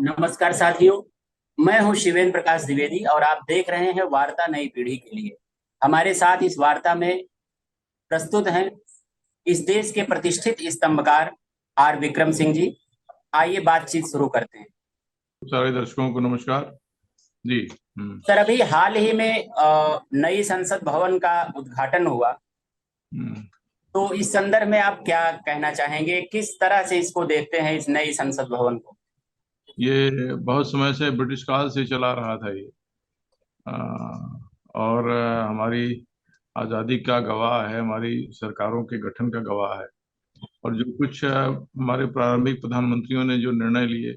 नमस्कार साथियों। मैं हूं शिवेंद्र प्रकाश द्विवेदी और आप देख रहे हैं वार्ता नई पीढ़ी के लिए। हमारे साथ इस वार्ता में प्रस्तुत हैं इस देश के प्रतिष्ठित स्तंभकार आर विक्रम सिंह जी। आइए बातचीत शुरू करते हैं। सारे दर्शकों को नमस्कार जी। सर, अभी हाल ही में नई संसद भवन का उद्घाटन हुआ, हम्म। तो इस संदर्भ में आप क्या कहना चाहेंगे? किस तरह से इसको देखते हैं इस नई संसद भवन को? ये बहुत समय से ब्रिटिश काल से चला रहा था ये। आ, और हमारी आज़ादी का गवाह है, हमारी सरकारों के गठन का गवाह है। और जो कुछ हमारे प्रारंभिक प्रधानमंत्रियों ने जो निर्णय लिए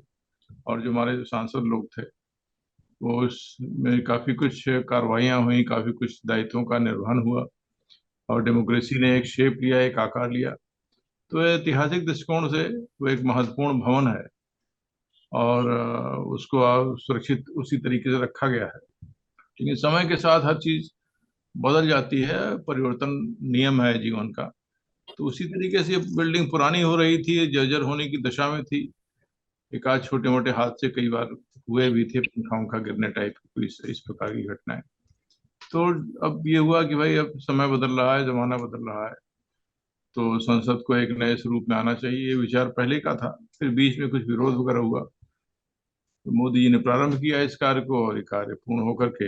और जो हमारे जो सांसद लोग थे, वो उसमें काफ़ी कुछ कार्रवाइयाँ हुई, काफ़ी कुछ दायित्वों का निर्वहन हुआ और डेमोक्रेसी ने एक शेप लिया, एक आकार लिया। तो ऐतिहासिक दृष्टिकोण से वो एक महत्वपूर्ण भवन है और उसको सुरक्षित उसी तरीके से रखा गया है। लेकिन समय के साथ हर चीज बदल जाती है, परिवर्तन नियम है जीवन का। तो उसी तरीके से बिल्डिंग पुरानी हो रही थी, जर्जर होने की दशा में थी। एक आध छोटे मोटे हादसे कई बार हुए भी थे, पंखा उंखा गिरने टाइप की कोई इस प्रकार की घटनाएं। तो अब ये हुआ कि भाई अब समय बदल रहा है, जमाना बदल रहा है, तो संसद को एक नए स्वरूप में आना चाहिए। ये विचार पहले का था, फिर बीच में कुछ विरोध वगैरह हुआ, तो मोदी जी ने प्रारंभ किया इस कार्य को और ये कार्य पूर्ण होकर के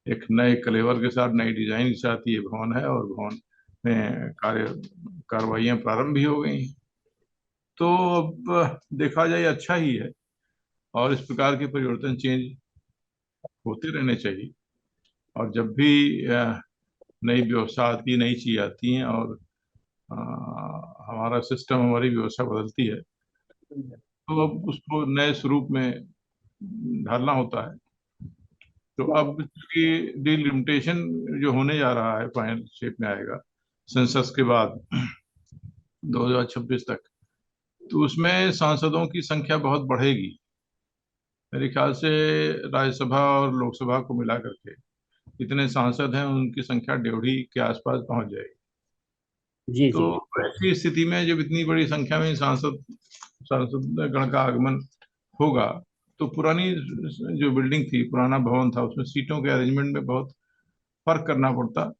एक नए कलेवर के साथ, नई डिजाइन के साथ ये भवन है और भवन में कार्रवाइयाँ प्रारंभ भी हो गई हैं। तो अब देखा जाए अच्छा ही है और इस प्रकार के परिवर्तन चेंज होते रहने चाहिए। और जब भी नई व्यवस्था आती है, नई चीज आती हैं और अ, हमारा सिस्टम, हमारी व्यवस्था बदलती है, तो अब उसको नए स्वरूप में ढालना होता है। तो अब की डिलिमिटेशन जो होने जा रहा है, फाइनल शेप में आएगा सेंसस के बाद 2026 तक, तो उसमें सांसदों की संख्या बहुत बढ़ेगी मेरे ख्याल से। राज्यसभा और लोकसभा को मिला करके जितने सांसद हैं उनकी संख्या 150 के आसपास पहुंच जाएगी। जी तो जी। ऐसी स्थिति में जब इतनी बड़ी संख्या में सांसद गण का आगमन होगा, तो पुरानी जो बिल्डिंग थी, पुराना भवन था, उसमें सीटों के अरेंजमेंट में बहुत फर्क करना पड़ता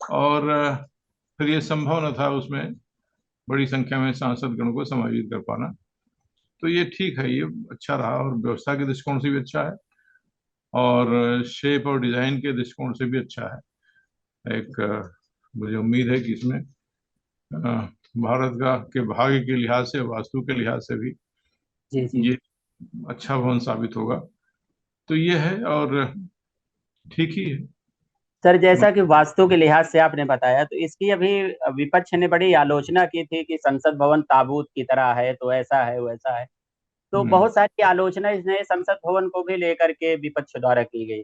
और फिर ये संभव न था उसमें बड़ी संख्या में सांसद गण को समायोजित कर पाना। तो ये ठीक है, ये अच्छा रहा और व्यवस्था के दृष्टिकोण से भी अच्छा है और शेप और डिजाइन के दृष्टिकोण से भी अच्छा है। एक मुझे उम्मीद है कि इसमें भारत का के भाग्य के लिहाज से, वास्तु के लिहाज से भी जी जी। ये अच्छा भवन साबित होगा। तो ये है और ठीक ही है। सर, जैसा कि वास्तु के लिहाज से आपने बताया, तो इसकी अभी विपक्ष ने बड़ी आलोचना की थी कि संसद भवन ताबूत की तरह है, तो ऐसा है वैसा है। तो हम्म। बहुत सारी आलोचना इस नए संसद भवन को भी लेकर के विपक्ष द्वारा की गई।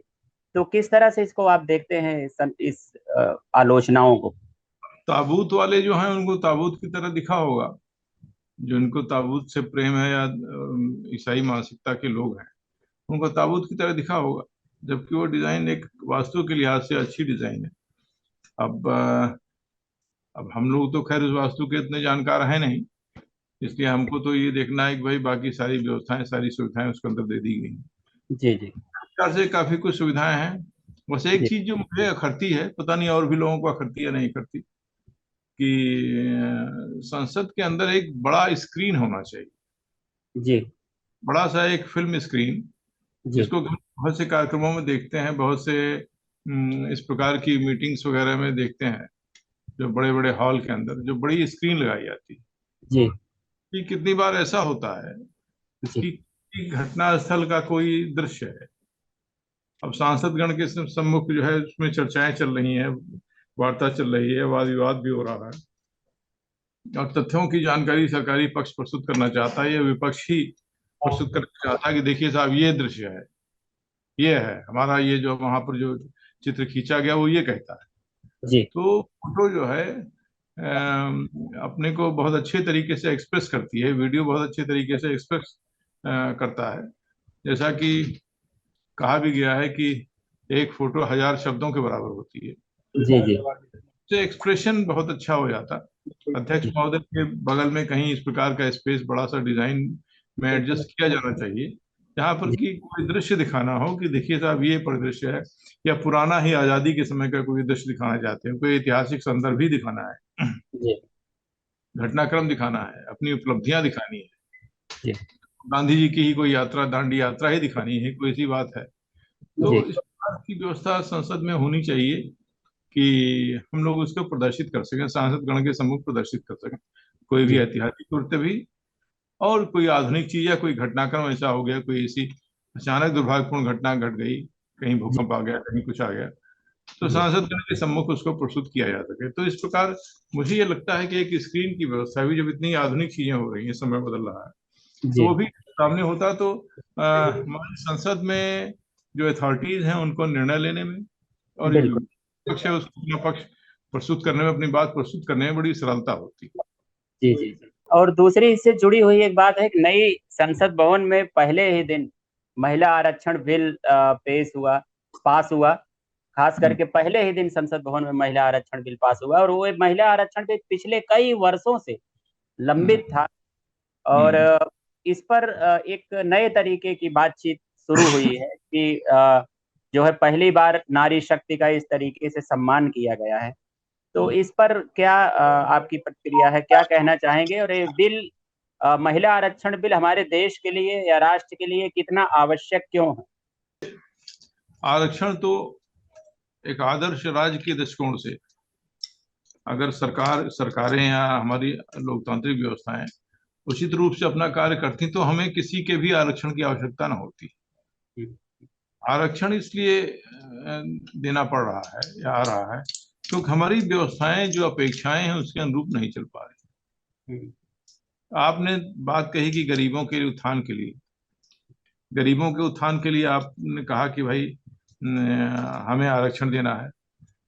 तो किस तरह से इसको आप देखते हैं, इस आलोचनाओं को? ताबूत वाले जो हैं उनको ताबूत की तरह दिखा होगा, जो इनको ताबूत से प्रेम है या ईसाई मानसिकता के लोग हैं, उनको ताबूत की तरह दिखा होगा। जबकि वो डिजाइन एक वास्तु के लिहाज से अच्छी डिजाइन है। अब अब हम लोग तो खैर उस वास्तु के इतने जानकार हैं नहीं, इसलिए हमको तो ये देखना है कि भाई बाकी सारी व्यवस्थाएं, सारी सुविधाएं उसके अंदर दे दी गई हैं। जी जी। सरकार से काफी कुछ सुविधाएं हैं। बस एक जी चीज जो मुझे अखरती है, पता नहीं और भी लोगों को अखरती या नहीं अखरती, कि संसद के अंदर एक बड़ा स्क्रीन होना चाहिए। जी। बड़ा सा एक फिल्म स्क्रीन, जी जिसको हम बहुत से कार्यक्रमों में देखते हैं, बहुत से इस प्रकार की मीटिंग्स वगैरह में देखते हैं, जो बड़े बड़े हॉल के अंदर जो बड़ी स्क्रीन लगाई जाती है। जी। कि कितनी बार ऐसा होता है जी कि घटना स्थल का कोई दृश्य है, अब सांसद गण के सम्मुख जो है उसमें चर्चाएं चल रही हैं, वार्ता चल रही है, वाद विवाद भी हो रहा है और तथ्यों की जानकारी सरकारी पक्ष प्रस्तुत करना चाहता है या विपक्ष ही प्रस्तुत करना चाहता है कि देखिए साहब ये दृश्य है, ये है हमारा, ये जो वहां पर जो चित्र खींचा गया वो ये कहता है। जी। तो फोटो जो है अपने को बहुत अच्छे तरीके से एक्सप्रेस करती है, वीडियो बहुत अच्छे तरीके से एक्सप्रेस करता है। जैसा कि कहा भी गया है कि एक फोटो 1000 शब्दों के बराबर होती है। जी जी। तो एक्सप्रेशन बहुत अच्छा हो जाता। अध्यक्ष जी महोदय के बगल में कहीं इस प्रकार का स्पेस बड़ा सा डिजाइन में एडजस्ट किया जाना चाहिए यहाँ पर जी कि कोई दृश्य दिखाना हो कि देखिए साहब ये परिदृश्य है, या पुराना ही आजादी के समय का कोई दृश्य दिखाना चाहते हैं, कोई ऐतिहासिक संदर्भ ही दिखाना है, जी घटनाक्रम दिखाना है, अपनी उपलब्धियां दिखानी है, जी गांधी जी की ही कोई यात्रा, दांडी यात्रा ही दिखानी है, कोई ऐसी बात है, तो जी इस प्रकार की व्यवस्था संसद में होनी चाहिए कि हम लोग उसको प्रदर्शित कर सकें, सांसद गण के सम्मुख प्रदर्शित कर सकें, कोई भी जी ऐतिहासिक कृत्य भी, और कोई आधुनिक चीज या कोई घटनाक्रम ऐसा हो गया, कोई ऐसी अचानक दुर्भाग्यपूर्ण घटना घट गई, कहीं जी भूकंप आ गया, कहीं कुछ आ गया, तो जी सांसद गण के सम्मुख उसको प्रस्तुत किया जा सके। तो इस प्रकार मुझे ये लगता है कि एक स्क्रीन की व्यवस्था भी, जब इतनी आधुनिक चीजें हो रही हैं, समय बदल रहा है, तो जी वो भी सामने होता, तो हमारी संसद में जो अथॉरिटीज हैं उनको निर्णय लेने में, और जो बिल्कुल। पक्ष है उसको अपना पक्ष प्रस्तुत करने में, अपनी बात प्रस्तुत करने में बड़ी सरलता होती। जी जी जी। और दूसरी इससे जुड़ी हुई एक बात है कि नई संसद भवन में पहले ही दिन महिला आरक्षण बिल पेश हुआ, पास हुआ। खास हम्म, करके पहले ही दिन संसद भवन में महिला आरक्षण बिल पास हुआ, और वो महिला आरक्षण बिल पिछले कई वर्षों से हम्म, लंबित था। और हम्म। इस पर एक नए तरीके की बातचीत शुरू हुई है कि जो है पहली बार नारी शक्ति का इस तरीके से सम्मान किया गया है। तो इस पर क्या आपकी प्रतिक्रिया है, क्या कहना चाहेंगे? और ये बिल, महिला आरक्षण बिल हमारे देश के लिए या राष्ट्र के लिए कितना आवश्यक क्यों है? आरक्षण तो एक आदर्श राज्य के दृष्टिकोण से, अगर सरकारें या हमारी लोकतांत्रिक व्यवस्थाएं उचित रूप से अपना कार्य करती, तो हमें किसी के भी आरक्षण की आवश्यकता न होती। हम्म, आरक्षण इसलिए देना पड़ रहा है या आ रहा है क्योंकि हमारी व्यवस्थाएं जो अपेक्षाएं हैं उसके अनुरूप नहीं चल पा रही। हम्म, आपने बात कही कि गरीबों के उत्थान के लिए, गरीबों के उत्थान के लिए आपने कहा कि भाई हमें आरक्षण देना है।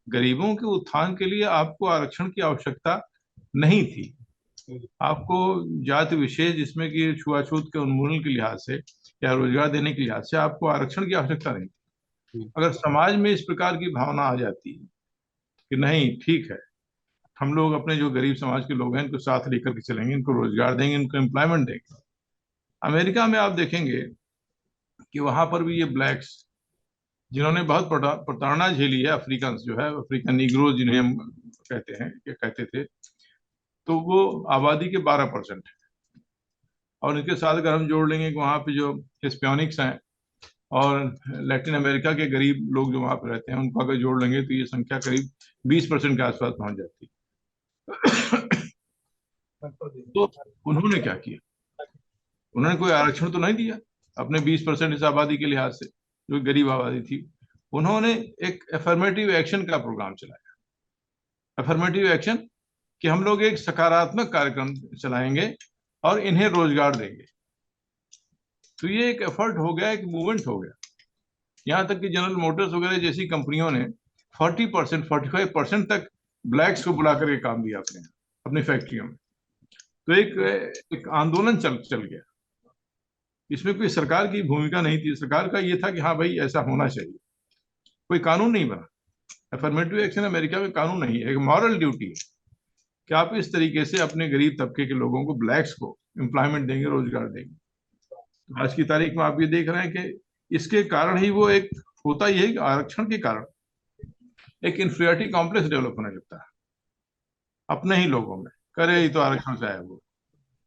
गरीबों के उत्थान के लिए आपको आरक्षण की आवश्यकता नहीं थी। हम्म, आपको जाति विशेष, जिसमें कि छुआछूत के उन्मूलन के लिहाज से या रोजगार देने के लिहाज से आपको आरक्षण की आवश्यकता नहीं थी। हम्म, अगर समाज में इस प्रकार की भावना आ जाती कि नहीं ठीक है, हम लोग अपने जो गरीब समाज के लोग हैं इनको साथ लेकर के चलेंगे, इनको रोजगार देंगे, इनको एम्प्लॉयमेंट देंगे। अमेरिका में आप देखेंगे कि वहां पर भी ये ब्लैक्स, जिन्होंने बहुत प्रताड़ना झेली है, अफ्रीकन जो है, अफ्रीकन निग्रोज जिन्हें हम कहते हैं, ये कहते थे, तो वो आबादी के 12% है। और इनके साथ अगर हम जोड़ लेंगे कि वहाँ पे जो हिस्पैनिक्स हैं और लैटिन अमेरिका के गरीब लोग जो वहाँ पे रहते हैं, उनको अगर जोड़ लेंगे तो ये संख्या करीब 20% के आसपास पहुंच जाती है। तो उन्होंने क्या किया? उन्होंने कोई आरक्षण तो नहीं दिया अपने 20% इस आबादी के लिहाज से, जो गरीब आबादी थी। उन्होंने एक एफर्मेटिव एक्शन का प्रोग्राम चलाया। एफर्मेटिव एक्शन कि हम लोग एक सकारात्मक कार्यक्रम चलाएंगे और इन्हें रोजगार देंगे। तो ये एक एफर्ट हो गया, एक मूवमेंट हो गया। यहाँ तक कि जनरल मोटर्स वगैरह जैसी कंपनियों ने 40%, 45% तक ब्लैक्स को बुला करके काम दिया अपने यहाँ, अपनी फैक्ट्रियों में। तो एक आंदोलन चल चल गया। इसमें कोई सरकार की भूमिका नहीं थी। सरकार का ये था कि हाँ भाई ऐसा होना चाहिए। कोई कानून नहीं बना। अफर्मेटिव एक्शन अमेरिका में कानून नहीं है, एक मॉरल ड्यूटी है कि आप इस तरीके से अपने गरीब तबके के लोगों को, ब्लैक्स को एम्प्लॉयमेंट देंगे, रोजगार देंगे। तो आज की तारीख में आप ये देख रहे हैं कि इसके कारण ही वो एक होता ही है कि आरक्षण के कारण एक इंफीरियरिटी कॉम्प्लेक्स डेवलप होने लगता है अपने ही लोगों में, करे ही तो आरक्षण से आए वो।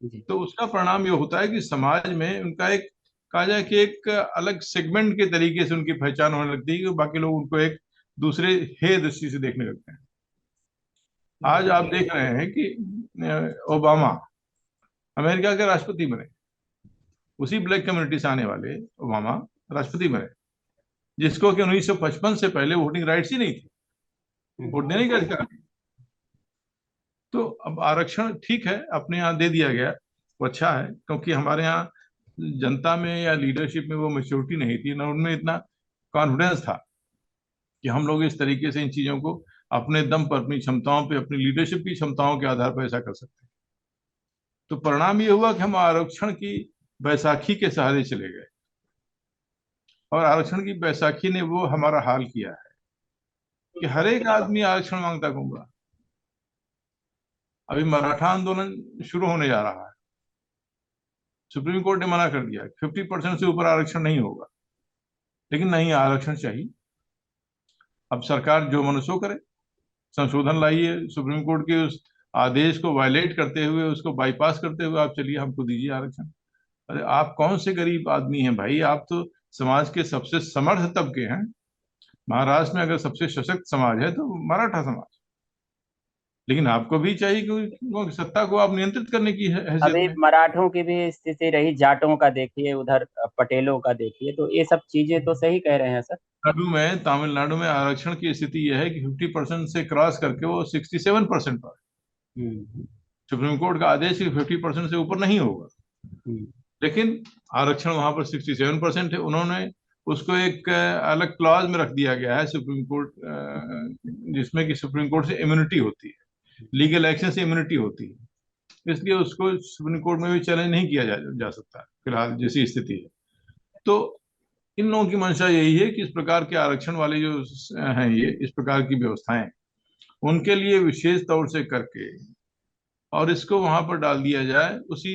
जी तो उसका परिणाम ये होता है कि समाज में उनका एक, कहा जाए कि एक अलग सेगमेंट के तरीके से उनकी पहचान होने लगती है कि बाकी लोग उनको एक दूसरे हे दृष्टि से देखने लगते हैं। आज आप देख रहे हैं कि ओबामा अमेरिका के राष्ट्रपति बने, उसी ब्लैक कम्युनिटी से आने वाले ओबामा राष्ट्रपति बने, जिसको कि 1955 से पहले वोटिंग राइट्स ही नहीं थी, वोट देने का अधिकार नहीं। तो अब आरक्षण ठीक है, अपने यहाँ दे दिया गया, वो अच्छा है, क्योंकि हमारे यहाँ जनता में या लीडरशिप में वो मेच्योरिटी नहीं थी, ना उनमें इतना कॉन्फिडेंस था कि हम लोग इस तरीके से इन चीजों को अपने दम पर, अपनी क्षमताओं पे, अपनी लीडरशिप की क्षमताओं के आधार पर ऐसा कर सकते हैं। तो परिणाम ये हुआ कि हम आरक्षण की बैसाखी के सहारे चले गए, और आरक्षण की बैसाखी ने वो हमारा हाल किया है कि हर एक आदमी आरक्षण मांगता घूम रहा। अभी मराठा आंदोलन शुरू होने जा रहा है, सुप्रीम कोर्ट ने मना कर दिया 50% से ऊपर आरक्षण नहीं होगा, लेकिन नहीं, आरक्षण चाहिए। अब सरकार जो मन सो करे, संशोधन लाइए, सुप्रीम कोर्ट के उस आदेश को वायलेट करते हुए, उसको बाईपास करते हुए आप चलिए, हमको दीजिए आरक्षण। अरे आप कौन से गरीब आदमी हैं भाई, आप तो समाज के सबसे समर्थ तबके हैं। महाराष्ट्र में अगर सबसे सशक्त समाज है तो मराठा समाज, लेकिन आपको भी चाहिए कि सत्ता को आप नियंत्रित करने की हैसियत अभी में। मराठों की भी स्थिति रही, जाटों का देखिए, उधर पटेलों का देखिए, तो ये सब चीजें तो सही कह रहे हैं सर। तमिलनाडु में आरक्षण की स्थिति यह है कि 50% से क्रॉस करके वो 67% पर है। हम्म। सुप्रीम कोर्ट का आदेश है 50% से ऊपर नहीं होगा, हम्म। लेकिन आरक्षण वहां पर 67% है। उन्होंने उसको एक अलग क्लॉज में रख दिया गया है सुप्रीम कोर्ट, जिसमें कि सुप्रीम कोर्ट से इम्यूनिटी होती है, लीगल एक्शन से इम्यूनिटी होती है, इसलिए उसको सुप्रीम कोर्ट में भी चैलेंज नहीं किया जा सकता फिलहाल जैसी स्थिति है। तो इन लोगों की मंशा यही है कि इस प्रकार के आरक्षण वाले जो हैं, ये इस प्रकार की व्यवस्थाएं उनके लिए विशेष तौर से करके और इसको वहां पर डाल दिया जाए उसी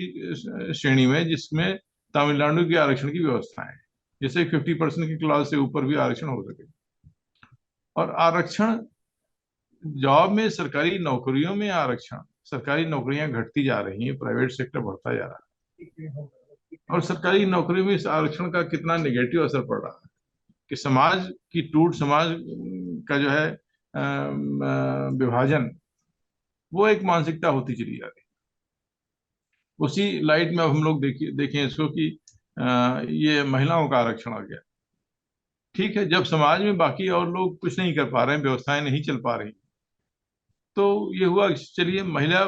श्रेणी में जिसमें तमिलनाडु के आरक्षण की व्यवस्था है, जैसे 50% की क्लास से ऊपर भी आरक्षण हो सके। और आरक्षण जॉब में, सरकारी नौकरियों में आरक्षण, सरकारी नौकरियां घटती जा रही हैं, प्राइवेट सेक्टर बढ़ता जा रहा है, और सरकारी नौकरियों में इस आरक्षण का कितना नेगेटिव असर पड़ रहा है कि समाज की टूट, समाज का जो है विभाजन, वो एक मानसिकता होती चली जा रही है। उसी लाइट में अब हम लोग देखिए देखें इसको कि ये महिलाओं का आरक्षण आ गया। ठीक है, जब समाज में बाकी और लोग कुछ नहीं कर पा रहे हैं, व्यवस्थाएं नहीं चल पा रही, तो ये हुआ कि चलिए महिला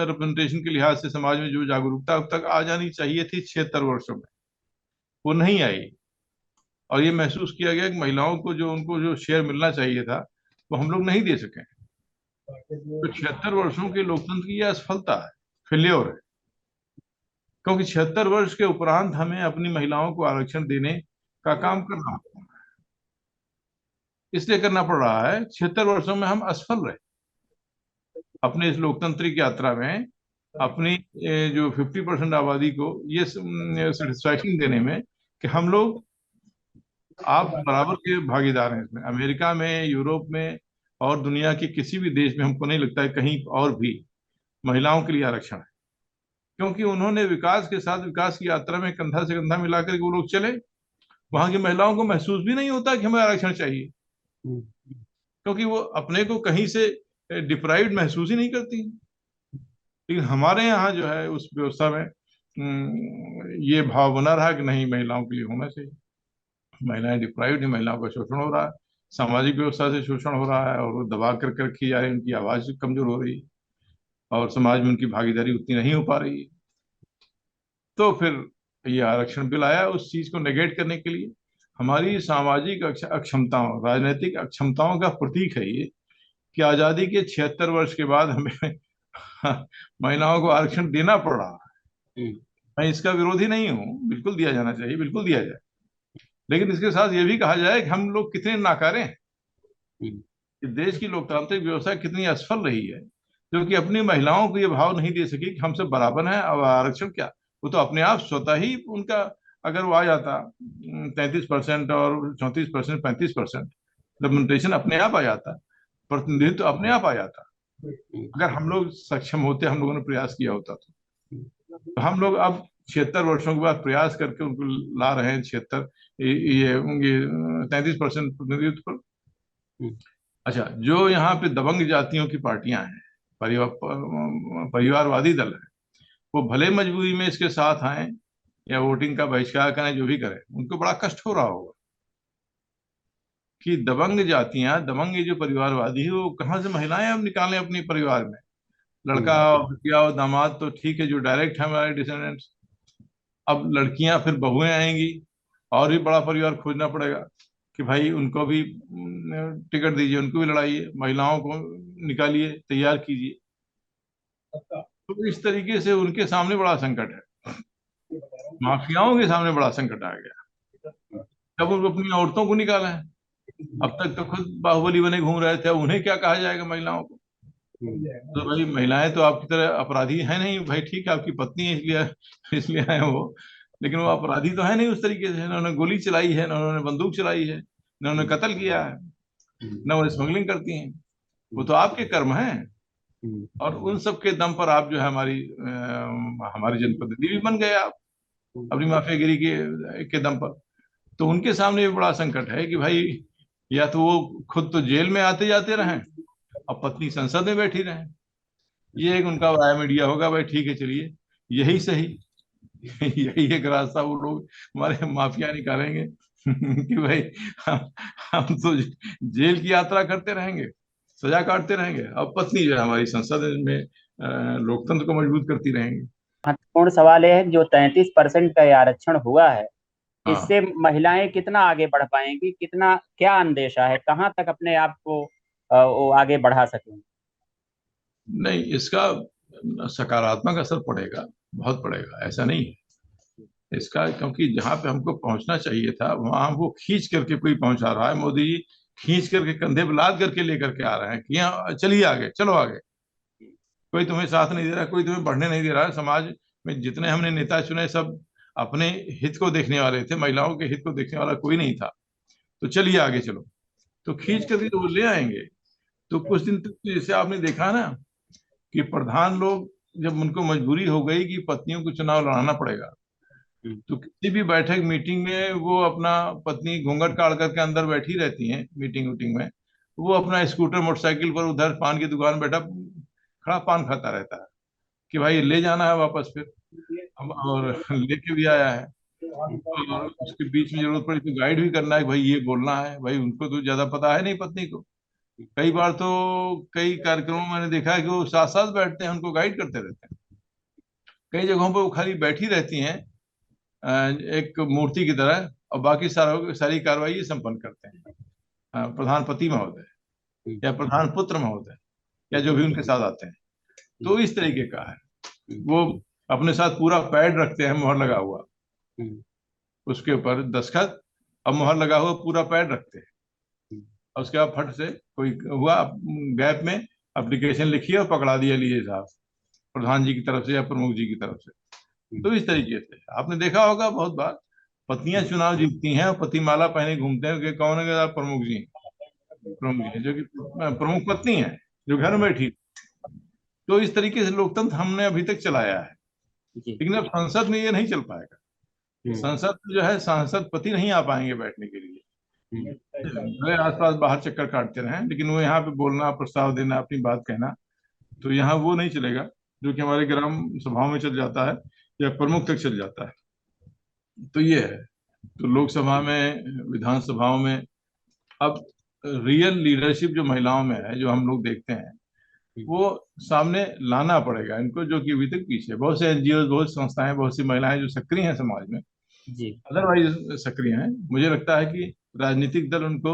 रिप्रेजेंटेशन के लिहाज से समाज में जो जागरूकता अब तक आ जानी चाहिए थी 76 वर्षों में, वो नहीं आई। और ये महसूस किया गया कि महिलाओं को जो, उनको जो शेयर मिलना चाहिए था, वो हम लोग नहीं दे सके। तो 76 वर्षों के लोकतंत्र की यह असफलता है, फेल्योर है, क्योंकि 76 वर्ष के उपरांत हमें अपनी महिलाओं को आरक्षण देने का काम करना होगा। इसलिए करना पड़ रहा है, 76 वर्षों में हम असफल रहे अपने इस लोकतांत्रिक यात्रा में, अपनी जो 50% आबादी को ये सेटिस्फैक्शन देने में कि हम लोग, आप बराबर के भागीदार हैं इसमें। अमेरिका में, यूरोप में और दुनिया के किसी भी देश में हमको नहीं लगता है कहीं और भी महिलाओं के लिए आरक्षण है, क्योंकि उन्होंने विकास के साथ, विकास की यात्रा में कंधा से कंधा मिलाकर के वो लोग चले। वहां की महिलाओं को महसूस भी नहीं होता कि हमें आरक्षण चाहिए, क्योंकि वो अपने को कहीं से डिप्राइव्ड महसूस ही नहीं करती। लेकिन हमारे यहाँ जो है उस व्यवस्था में ये भाव बना रहा कि नहीं, महिलाओं के लिए होना चाहिए। महिलाएं डिप्राइव्ड है, महिलाओं का शोषण हो रहा है, सामाजिक व्यवस्था से शोषण हो रहा है, और वो दबा कर रखी जा रही है, उनकी आवाज कमजोर हो रही है, और समाज में उनकी भागीदारी उतनी नहीं हो पा रही है। तो फिर ये आरक्षण बिल आया उस चीज को नेगेट करने के लिए। हमारी सामाजिक अक्षमताओं, राजनीतिक अक्षमताओं का प्रतीक है ये कि आजादी के 76 वर्ष के बाद हमें महिलाओं को आरक्षण देना पड़ रहा है। मैं इसका विरोधी नहीं हूँ, बिल्कुल दिया जाना चाहिए, बिल्कुल दिया जाए, लेकिन इसके साथ ये भी कहा जाए कि हम लोग कितने नाकारे हैं, कि देश की लोकतांत्रिक व्यवस्था कितनी असफल रही है, जो कि अपनी महिलाओं को ये भाव नहीं दे सकी कि हमसे बराबर है। अब आरक्षण क्या, वो तो अपने आप स्वतः ही उनका, अगर वो आ जाता 33% और 34%, 35% रिप्रेजेंटेशन अपने आप आ जाता, प्रतिनिधित्व तो अपने आप आ जाता, अगर हम लोग सक्षम होते, हम लोगों ने प्रयास किया होता तो हम लोग अब 76 वर्षों के बाद प्रयास करके उनको ला रहे हैं 76, ये 33% प्रतिनिधित्व पर। अच्छा, जो यहाँ पे दबंग जातियों की पार्टियां हैं, परिवारवादी दल है, वो भले मजबूरी में इसके साथ आए या वोटिंग का बहिष्कार करें, जो भी करें, उनको बड़ा कष्ट हो रहा होगा कि दबंग जातियां, दबंग ये जो परिवारवादी है, वो कहाँ से महिलाएं अब निकालें अपने परिवार में। लड़का और बिटिया और दामाद तो ठीक है, जो डायरेक्ट है हमारे डिसेंडेंट्स, अब लड़कियां फिर बहुएं आएंगी, और भी बड़ा परिवार खोजना पड़ेगा कि भाई उनको भी टिकट दीजिए, उनको भी लड़ाइए, महिलाओं को निकालिए, तैयार कीजिए। तो इस तरीके से उनके सामने बड़ा संकट है, माफियाओं के सामने बड़ा संकट आ गया। जब उनको अपनी औरतों को निकाला है, अब तक तो खुद बाहुबली बने घूम रहे थे, अब उन्हें क्या कहा जाएगा महिलाओं को। तो भाई महिलाएं तो आपकी तरह अपराधी है नहीं भाई, ठीक है आपकी पत्नी है इसलिए इसलिए है वो, लेकिन वो अपराधी तो है नहीं उस तरीके से। इन्होंने गोली चलाई है, ना उन्होंने बंदूक चलाई है, ना उन्होंने कत्ल किया है, ना वो स्मगलिंग करती हैं। वो तो आपके कर्म हैं, और उन सब के दम पर आप जो है हमारी जनप्रतिनिधि भी बन गए आप, अपनी माफियागिरी के दम पर। तो उनके सामने भी बड़ा संकट है कि भाई, या तो वो खुद तो जेल में आते जाते रहें और पत्नी संसद में बैठी रहें। ये एक उनका वाया मीडिया होगा, भाई ठीक है चलिए, यही सही। यही एक रास्ता वो लोग हमारे माफिया निकालेंगे कि भाई हम हम तो जेल की यात्रा करते रहेंगे, सजा काटते रहेंगे, अब पत्नी जो है हमारी संसद में लोकतंत्र को मजबूत करती रहेंगी। महत्वपूर्ण सवाल यह है जो 33% का ये आरक्षण हुआ है, हाँ। इससे महिलाएं कितना आगे बढ़ पाएंगी, कितना क्या अंदेशा है, कहाँ तक अपने आप को वो आगे बढ़ा सकेंगे? नहीं, इसका सकारात्मक असर पड़ेगा, बहुत पड़ेगा, ऐसा नहीं है इसका, क्योंकि जहां पे हमको पहुंचना चाहिए था वहां हमको खींच करके कोई पहुंचा रहा है। मोदी जी खींच करके कंधे पे लाद करके लेकर के आ रहे हैं कि यहाँ चलिए आगे, चलो आगे। कोई तुम्हें साथ नहीं दे रहा, कोई तुम्हें बढ़ने नहीं दे रहा है। समाज में जितने हमने नेता चुने सब अपने हित को देखने वाले थे, महिलाओं के हित को देखने वाला कोई नहीं था। तो चलिए आगे चलो, तो खींच करके तो वो ले आएंगे। तो कुछ दिन तक तो जैसे आपने देखा ना कि प्रधान लोग, जब उनको मजबूरी हो गई कि पत्नियों को चुनाव लड़ाना पड़ेगा, तो किसी भी बैठक मीटिंग में वो अपना पत्नी घूंघट काट करके अंदर बैठी रहती हैं मीटिंग वीटिंग में, वो अपना स्कूटर मोटरसाइकिल पर उधर पान की दुकान में बैठा खड़ा पान खाता रहता है कि भाई ले जाना है वापस फिर। और लेके भी आया है, और उसके बीच में जरूरत पड़ी तो गाइड भी करना है कि भाई ये बोलना है। भाई उनको तो ज्यादा पता है नहीं पत्नी को। कई बार तो कई कार्यक्रमों में मैंने देखा है कि वो साथ साथ बैठते हैं, उनको गाइड करते रहते हैं। कई जगहों पर वो खाली बैठी रहती हैं एक मूर्ति की तरह, और बाकी सारी कार्रवाई ये संपन्न करते हैं प्रधान पति महोदय या प्रधान पुत्र महोदय या जो भी उनके साथ आते हैं। तो इस तरीके का है। वो अपने साथ पूरा पैड रखते हैं, मोहर लगा हुआ, उसके ऊपर दस्तखत और मोहर लगा हुआ पूरा पैड रखते हैं। और उसके बाद फट से कोई हुआ गैप में एप्लीकेशन लिखी और पकड़ा दिया, लिए साहब, प्रधान जी की तरफ से या प्रमुख जी की तरफ से। तो इस तरीके से आपने देखा होगा बहुत बार पत्नियां चुनाव जीतती हैं और पतिमाला पहने घूमते हैं कि कौन है आप, प्रमुख जी, प्रमुख जी जो कि प्रमुख पत्नी है जो घर में बैठी। तो इस तरीके से लोकतंत्र हमने अभी तक चलाया है, जी। लेकिन अब संसद में ये नहीं चल पाएगा। संसद में जो है सांसद पति नहीं आ पाएंगे बैठने के लिए, भले आसपास बाहर चक्कर काटते रहें, लेकिन वो यहाँ पे बोलना, प्रस्ताव देना, अपनी बात कहना, तो यहाँ वो नहीं चलेगा जो कि हमारे ग्राम सभाओं में चल जाता है या प्रमुख तक चल जाता है। तो ये है। तो लोकसभा में, विधानसभाओं में अब रियल लीडरशिप जो महिलाओं में है, जो हम लोग देखते हैं, वो सामने लाना पड़ेगा इनको, जो कि अभी तक पीछे। बहुत से एनजीओ, बहुत संस्थाएं, बहुत सी महिलाएं जो सक्रिय हैं समाज में, जी। अदरवाइज सक्रिय हैं, मुझे लगता है कि राजनीतिक दल उनको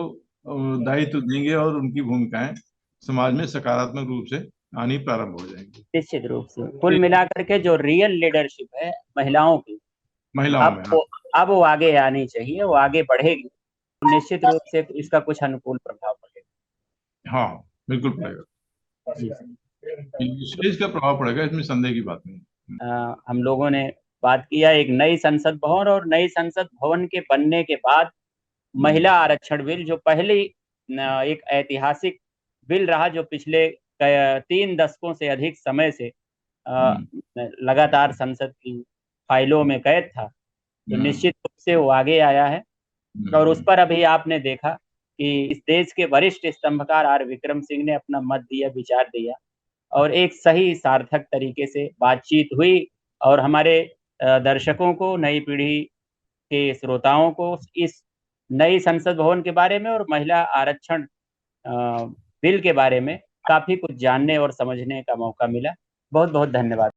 दायित्व देंगे और उनकी भूमिकाएं समाज में सकारात्मक रूप से आनी प्रारंभ हो जाएंगी। निश्चित रूप से कुल मिलाकर के जो रियल लीडरशिप है महिलाओं की, महिलाओं अब में, हाँ। वो अब वो आगे आनी चाहिए, वो आगे बढ़ेगी तो निश्चित रूप से इसका कुछ अनुकूल प्रभाव पड़ेगा। हाँ, बिल्कुल पड़ेगा। जी। इसका प्रभाव पड़ेगा, इसमें संदेह की बात नहीं। हम लोगों ने बात किया एक नई संसद भवन, और नई संसद भवन के बनने के बाद महिला आरक्षण बिल, जो पहली एक ऐतिहासिक बिल रहा, जो पिछले 3 दशकों से अधिक समय से अ, हम्म, लगातार संसद की फाइलों में कैद था, तो हम्म, निश्चित रूप से वो आगे आया है। और उस हम्म, पर अभी आपने देखा कि इस देश के वरिष्ठ स्तंभकार आर विक्रम सिंह ने अपना मत दिया, विचार दिया, और एक सही सार्थक तरीके से बातचीत हुई, और हमारे दर्शकों को, नई पीढ़ी के श्रोताओं को इस नई संसद भवन के बारे में और महिला आरक्षण बिल के बारे में काफी कुछ जानने और समझने का मौका मिला। बहुत बहुत धन्यवाद।